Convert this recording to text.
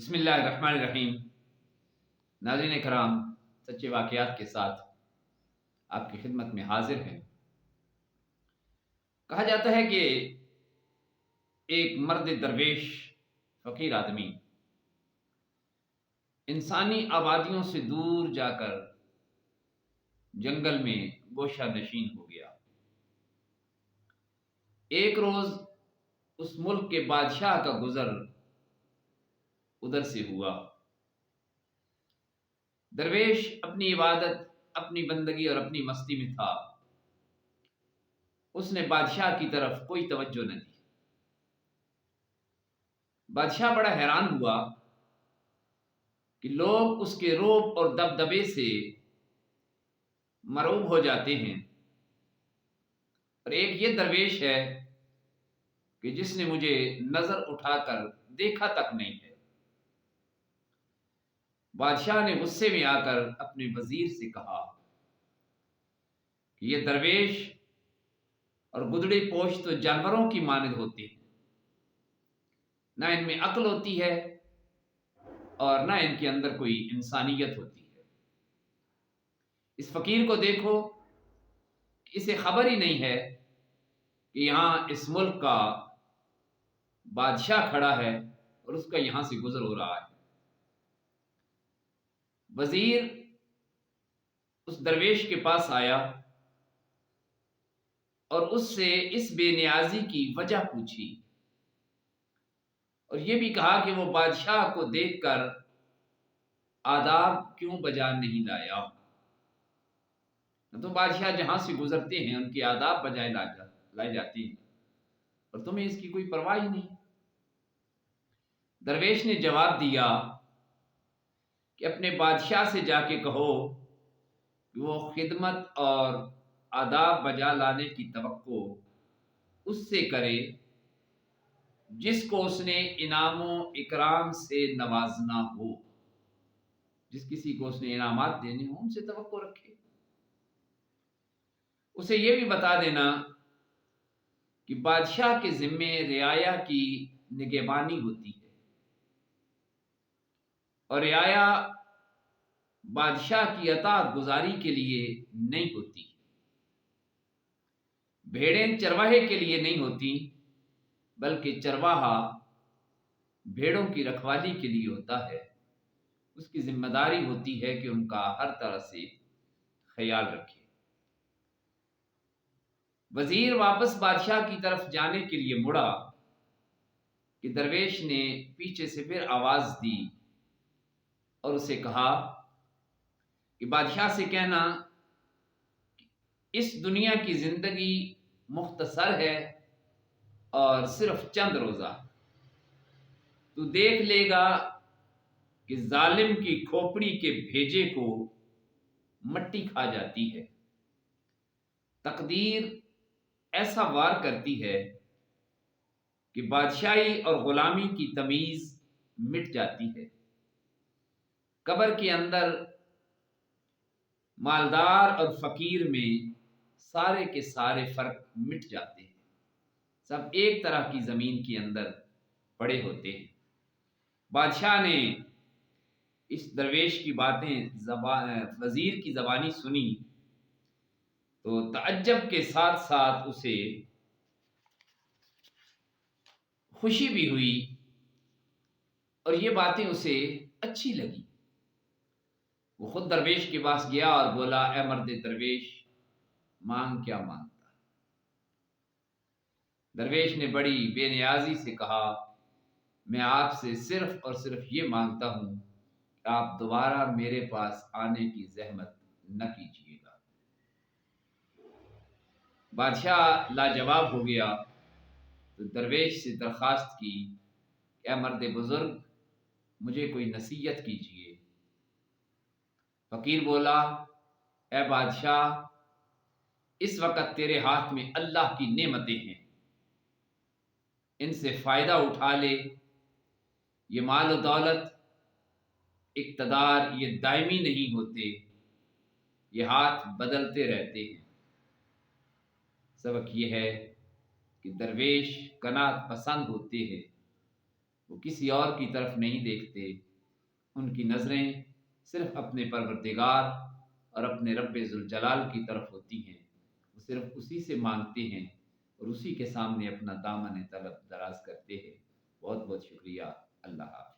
بسم اللہ الرحمن الرحیم۔ ناظرین کرام، سچے واقعات کے ساتھ آپ کی خدمت میں حاضر ہیں۔ کہا جاتا ہے کہ ایک مرد درویش فقیر آدمی انسانی آبادیوں سے دور جا کر جنگل میں گوشہ نشین ہو گیا۔ ایک روز اس ملک کے بادشاہ کا گزر ادھر سے ہوا۔ درویش اپنی عبادت، اپنی بندگی اور اپنی مستی میں تھا۔ اس نے بادشاہ کی طرف کوئی توجہ نہ دی۔ بادشاہ بڑا حیران ہوا کہ لوگ اس کے رعب اور دبدبے سے مرعوب ہو جاتے ہیں، اور ایک یہ درویش ہے کہ جس نے مجھے نظر اٹھا کر دیکھا تک نہیں ہے۔ بادشاہ نے غصے میں آ کر اپنے وزیر سے کہا کہ یہ درویش اور گدڑے پوش تو جانوروں کی مانند ہوتے ہیں، نہ ان میں عقل ہوتی ہے اور نہ ان کے اندر کوئی انسانیت ہوتی ہے۔ اس فقیر کو دیکھو کہ اسے خبر ہی نہیں ہے کہ یہاں اس ملک کا بادشاہ کھڑا ہے اور اس کا یہاں سے گزر ہو رہا ہے۔ وزیر اس درویش کے پاس آیا اور اس سے اس بے نیازی کی وجہ پوچھی، اور یہ بھی کہا کہ وہ بادشاہ کو دیکھ کر آداب کیوں بجا نہیں لایا۔ تو بادشاہ جہاں سے گزرتے ہیں ان کے آداب بجائے لائے جاتے ہیں، اور تمہیں اس کی کوئی پرواہ ہی نہیں۔ درویش نے جواب دیا کہ اپنے بادشاہ سے جا کے کہو کہ وہ خدمت اور آداب بجا لانے کی توقع اس سے کرے جس کو اس نے انعام و اکرام سے نوازنا ہو۔ جس کسی کو اس نے انعامات دینے ہوں ان سے توقع رکھے۔ اسے یہ بھی بتا دینا کہ بادشاہ کے ذمے رعایا کی نگہبانی ہوتی ہے، اور رعایا بادشاہ کی اطاعت گزاری کے لیے نہیں ہوتی۔ بھیڑیں چرواہے کے لیے نہیں ہوتی، بلکہ چرواہا بھیڑوں کی رکھوالی کے لیے ہوتا ہے۔ اس کی ذمہ داری ہوتی ہے کہ ان کا ہر طرح سے خیال رکھے۔ وزیر واپس بادشاہ کی طرف جانے کے لیے مڑا کہ درویش نے پیچھے سے پھر آواز دی اور اسے کہا کہ بادشاہ سے کہنا کہ اس دنیا کی زندگی مختصر ہے اور صرف چند روزہ، تو دیکھ لے گا کہ ظالم کی کھوپڑی کے بھیجے کو مٹی کھا جاتی ہے۔ تقدیر ایسا وار کرتی ہے کہ بادشاہی اور غلامی کی تمیز مٹ جاتی ہے۔ قبر کے اندر مالدار اور فقیر میں سارے کے سارے فرق مٹ جاتے ہیں، سب ایک طرح کی زمین کے اندر پڑے ہوتے ہیں۔ بادشاہ نے اس درویش کی باتیں وزیر کی زبانی سنی تو تعجب کے ساتھ ساتھ اسے خوشی بھی ہوئی، اور یہ باتیں اسے اچھی لگی۔ وہ خود درویش کے پاس گیا اور بولا، اے مرد درویش، مانگ کیا مانگتا؟ درویش نے بڑی بے نیازی سے کہا، میں آپ سے صرف اور صرف یہ مانگتا ہوں کہ آپ دوبارہ میرے پاس آنے کی زحمت نہ کیجیے گا۔ بادشاہ لاجواب ہو گیا تو درویش سے درخواست کی کہ اے مرد بزرگ، مجھے کوئی نصیحت کیجیے۔ فقیر بولا، اے بادشاہ، اس وقت تیرے ہاتھ میں اللہ کی نعمتیں ہیں، ان سے فائدہ اٹھا لے۔ یہ مال و دولت، اقتدار، یہ دائمی نہیں ہوتے، یہ ہاتھ بدلتے رہتے ہیں۔ سبق یہ ہے کہ درویش قناعت پسند ہوتے ہیں، وہ کسی اور کی طرف نہیں دیکھتے، ان کی نظریں صرف اپنے پروردگار اور اپنے رب ذوالجلال کی طرف ہوتی ہیں، وہ صرف اسی سے مانگتے ہیں اور اسی کے سامنے اپنا دامن طلب دراز کرتے ہیں۔ بہت بہت شکریہ۔ اللہ حافظ۔